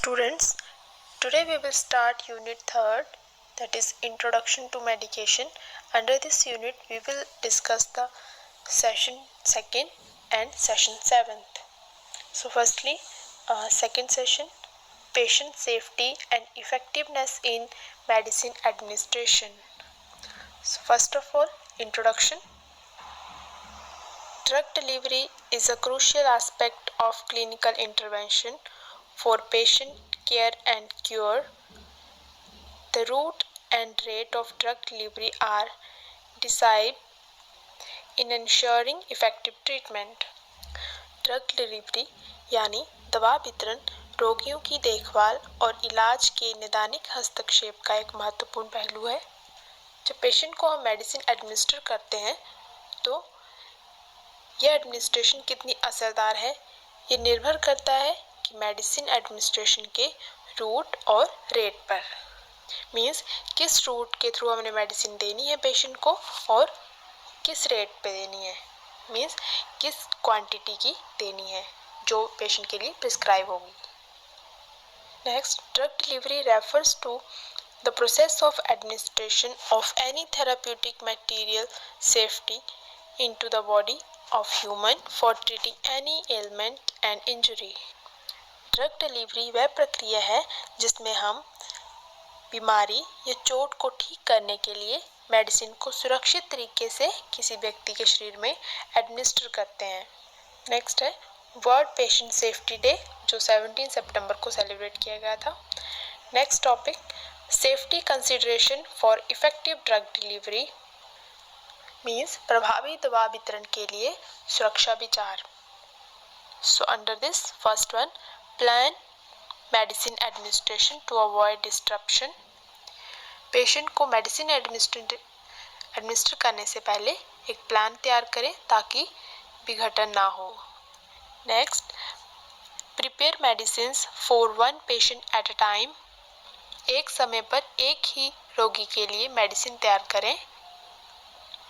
Students, today we will start Unit 3rd, that is Introduction to Medication. Under this unit, we will discuss the Session 2nd and Session 7th. So firstly, second session, Patient Safety and Effectiveness in Medicine Administration. So first of all, Introduction. Drug delivery is a crucial aspect of clinical intervention for patient care and cure. The route and rate of drug delivery are decisive in ensuring effective treatment. Drug delivery यानी दवा वितरण रोगियों की देखभाल और इलाज के नैदानिक हस्तक्षेप का एक महत्वपूर्ण पहलू है। जब पेशेंट को हम मेडिसिन एडमिनिस्टर करते हैं तो यह एडमिनिस्ट्रेशन कितनी असरदार है, ये निर्भर करता है कि मेडिसिन एडमिनिस्ट्रेशन के रूट और रेट पर। मीन्स किस रूट के थ्रू हमने मेडिसिन देनी है पेशेंट को और किस रेट पे देनी है, मीन्स किस क्वांटिटी की देनी है जो पेशेंट के लिए प्रिस्क्राइब होगी। Next, drug delivery refers to the process of administration of any therapeutic material safety into the body of human for treating any ailment and injury. Drug delivery वह प्रक्रिया है जिसमें हम बीमारी या चोट को ठीक करने के लिए मेडिसिन को सुरक्षित तरीके से किसी व्यक्ति के शरीर में एडमिनिस्टर करते हैं। नेक्स्ट है वर्ल्ड पेशेंट सेफ्टी डे जो 17 सितंबर को सेलिब्रेट किया गया था। Next topic, safety consideration for effective drug delivery means प्रभावी दवा वितरण के लिए सुरक्षा विचार। So under this first one, plan medicine administration to avoid disruption. Patient को मेडिसिन एडमिनिस्टर करने से पहले एक प्लान तैयार करें ताकि विघटन ना हो। Next, prepare medicine for one patient at a time. एक समय पर एक ही रोगी के लिए मेडिसिन तैयार करें।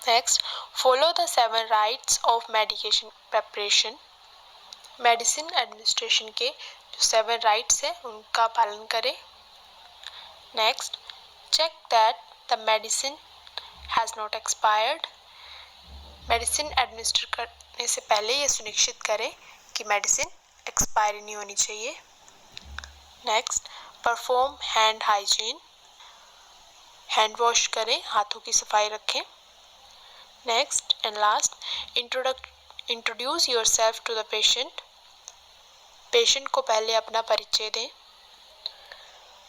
Next, follow the 7 rights of medication preparation. Medicine administration के जो 7 राइट्स हैं उनका पालन करें। Next, check that the medicine has not expired. Medicine administer करने से पहले ये सुनिश्चित करें कि मेडिसिन एक्सपायरी नहीं होनी चाहिए। Next, perform hand hygiene. Hand wash करें, हाथों की सफाई रखें। Next and last, introduce yourself to the patient. Patient को पहले अपना परिचय दें।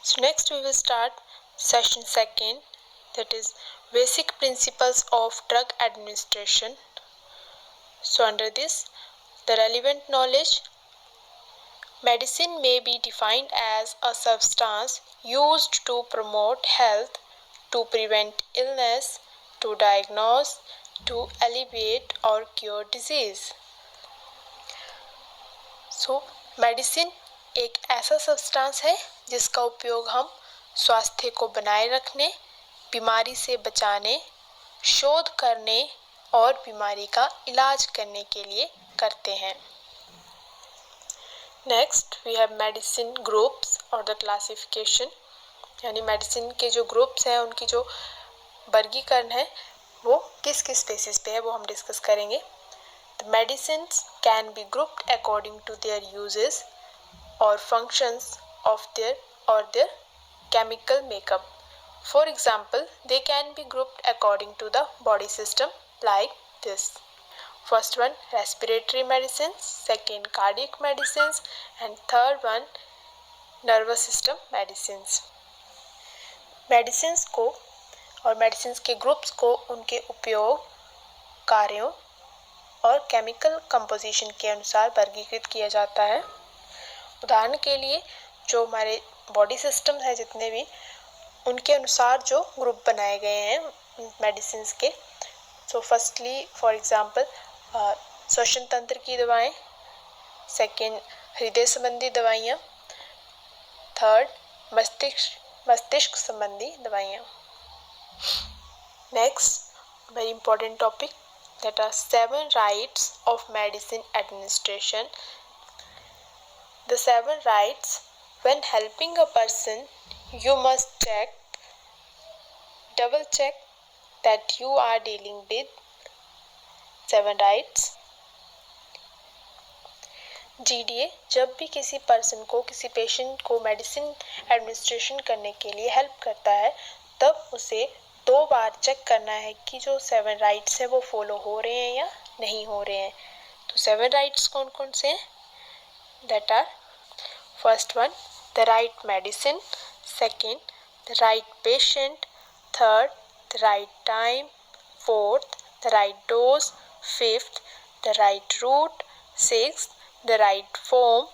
So next we will start session 2nd, that is basic principles of drug administration. So under this, the relevant knowledge. Medicine may be defined as a substance used to promote health, to prevent illness, to diagnose, to alleviate or cure disease. So, medicine एक ऐसा substance है जिसका उपयोग हम स्वास्थ्य को बनाए रखने, बीमारी से बचाने, शोध करने और बीमारी का इलाज करने के लिए करते हैं। Next we have medicine groups और द क्लासिफिकेशन, यानी मेडिसिन के जो ग्रुप्स हैं उनकी जो वर्गीकरण है वो किस किस बेसिस पे है वो हम डिस्कस करेंगे। The medicines can be grouped according to their uses और functions of their chemical makeup. For example, they can be grouped according to the body system like this. First one respiratory medicine, second cardiac medicine and third one nervous system medicine. Medicine को और medicine के groups को उनके उपयोग, कार्यों और chemical composition के अनुसार वर्गीकृत किया जाता है। उदाहरण के लिए जो हमारे बॉडी सिस्टम है जितने भी, उनके अनुसार जो ग्रुप बनाए गए हैं मेडिसिन के। सो फर्स्टली फॉर एग्जांपल श्वसन तंत्र की दवाएं, सेकंड हृदय संबंधी दवाइयाँ, थर्ड मस्तिष्क संबंधी दवाइयाँ। Next, very important topic, that are 7 rights of medicine administration. The 7 rights When helping a person, you must double check that you are dealing with 7 rights. GDA जब भी किसी पर्सन को, किसी पेशेंट को मेडिसिन एडमिनिस्ट्रेशन करने के लिए help करता है, तब उसे 2 बार चेक करना है कि जो 7 राइट्स है वो फॉलो हो रहे हैं या नहीं हो रहे हैं। तो 7 राइट्स कौन कौन से हैं? That are first one, the right medicine, second, the right patient, third, the right time, fourth, the right dose, fifth, the right route, sixth, the right form,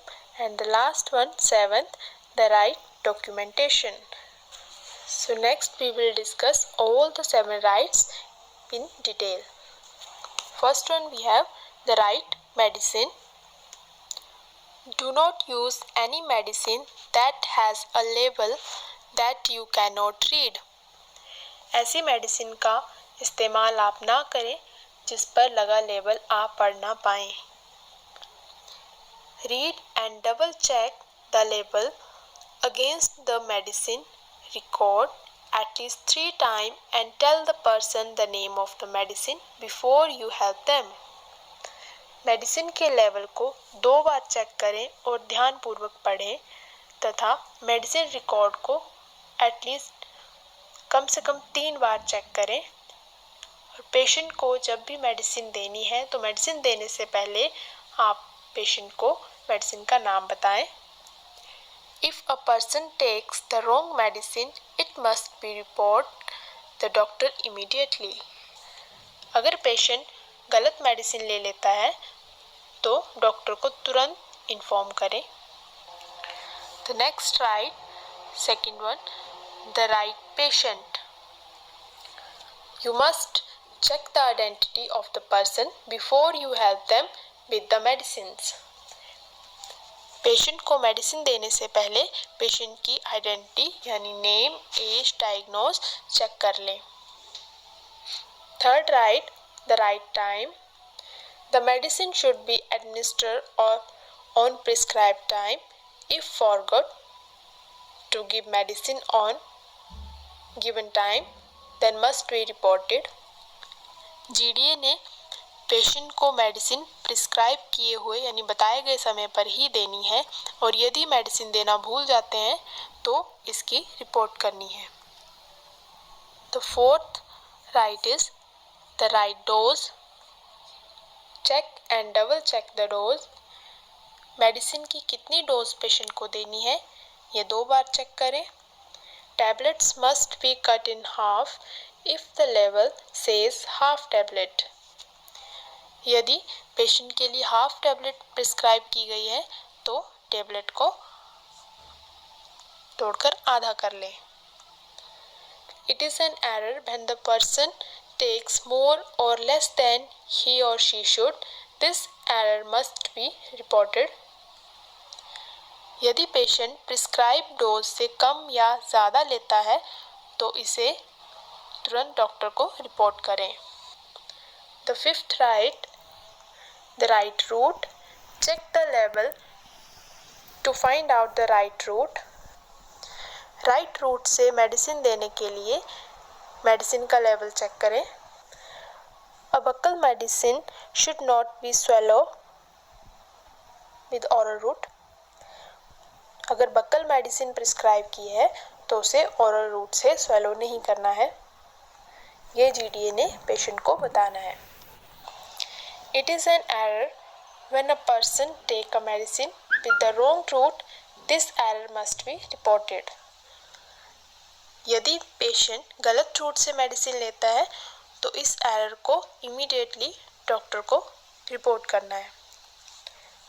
and the last one, seventh, the right documentation. So next we will discuss all the 7 rights in detail. First one we have the right medicine. Do not use any medicine that has a label that you cannot read. ऐसी medicine का इस्तेमाल आप ना करें जिस पर लगा label आप पढ़ ना पाएं। Read and double check the label against the medicine record at least 3 times and tell the person the name of the medicine before you help them. Medicine के लेबल को 2 बार चेक करें और ध्यानपूर्वक पढ़ें तथा मेडिसिन रिकॉर्ड को at least कम से कम 3 बार चेक करें। और पेशेंट को जब भी मेडिसिन देनी है तो मेडिसिन देने से पहले आप पेशेंट को मेडिसिन का नाम बताएं। If a person takes the wrong medicine, it must be report the doctor immediately. अगर पेशेंट गलत मेडिसिन ले लेता है तो डॉक्टर को तुरंत इन्फॉर्म करें। The next right, second one, the right patient. You must check the identity of the person before you help them with the medicines. Patient को मेडिसिन देने से पहले पेशेंट की आइडेंटिटी यानी नेम, एज, डायग्नोज चेक कर लें। Third right, the right time. The medicine should be administered on prescribed time. If forgot to give medicine on given time then must be reported. GDA ने patient को medicine prescribe किए हुए यानी बताए गए समय पर ही देनी है और यदि मेडिसिन देना भूल जाते हैं तो इसकी रिपोर्ट करनी है। The fourth right is the right dose. Check and double check the dose. Medicine की कितनी डोज पेशेंट को देनी है ये 2 बार चेक करें. Tablets must be cut in half if the level says half tablet. यदि पेशेंट के लिए हाफ टैबलेट प्रिस्क्राइब की गई है तो टैबलेट को तोड़कर आधा कर लें. It is an error when the person takes more or less than he or she should. This error must be reported. यदि पेशेंट प्रिस्क्राइब डोज से कम या ज़्यादा लेता है तो इसे तुरंत डॉक्टर को रिपोर्ट करें. The fifth right, the right route. Check the label to find out the right route. Right route से मेडिसिन देने के लिए मेडिसिन का लेवल चेक करें. A buccal medicine should not be swallowed with oral route. अगर buckle medicine prescribe की है तो उसे ओरल रूट से स्वेलो नहीं करना है. ये जीडीए ने पेशेंट को बताना है. It is an error when a person take a medicine with the wrong route. This error must be reported. यदि पेशेंट गलत रूट से मेडिसिन लेता है तो इस एरर को इमीडिएटली डॉक्टर को रिपोर्ट करना है.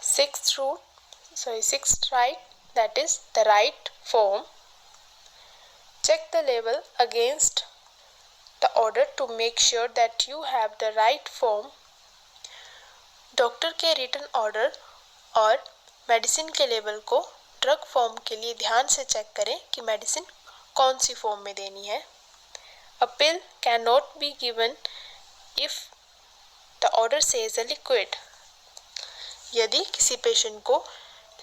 Sixth right, that is the right form. Check the label against the order to make sure that you have the right form. Doctor के रिटन ऑर्डर और मेडिसिन के लेबल को drug form के लिए ध्यान से चेक करें कि मेडिसिन कौन सी फॉर्म में देनी है. A pill can not be given if the order says a liquid. यदि किसी पेशेंट को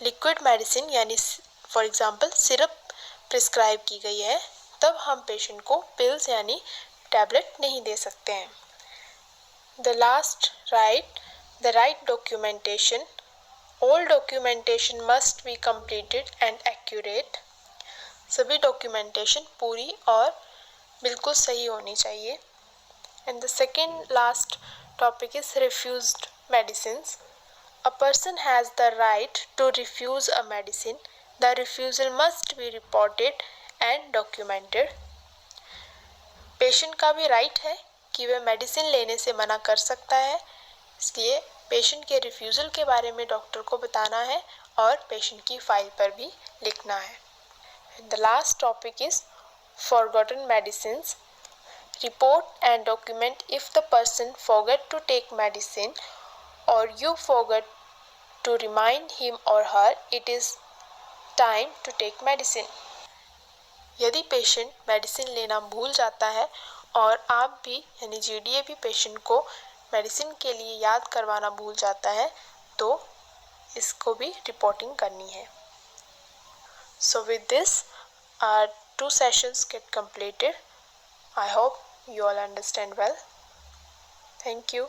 लिक्विड मेडिसिन यानी फॉर एग्जांपल सिरप प्रिस्क्राइब की गई है, तब हम पेशेंट को पिल्स यानी टैबलेट नहीं दे सकते हैं। The last right, the right documentation. All documentation must be completed and accurate. सभी डॉक्यूमेंटेशन पूरी और बिल्कुल सही होनी चाहिए। And the second last topic is refused medicines. A person has the right to refuse a medicine. The refusal must be reported and documented. Patient का भी right है कि वह मेडिसिन लेने से मना कर सकता है, इसलिए पेशेंट के रिफ्यूज़ल के बारे में डॉक्टर को बताना है और पेशेंट की फाइल पर भी लिखना है। The last topic is forgotten medicines. Report and document if the person forgot to take medicine or you forgot to remind him or her it is time to take medicine. यदि patient medicine लेना भूल जाता है और आप भी यानी GDA भी पेशेंट को मेडिसिन के लिए याद करवाना भूल जाता है तो इसको भी रिपोर्टिंग करनी है। So with this our 2 sessions get completed. I hope you all understand well. Thank you.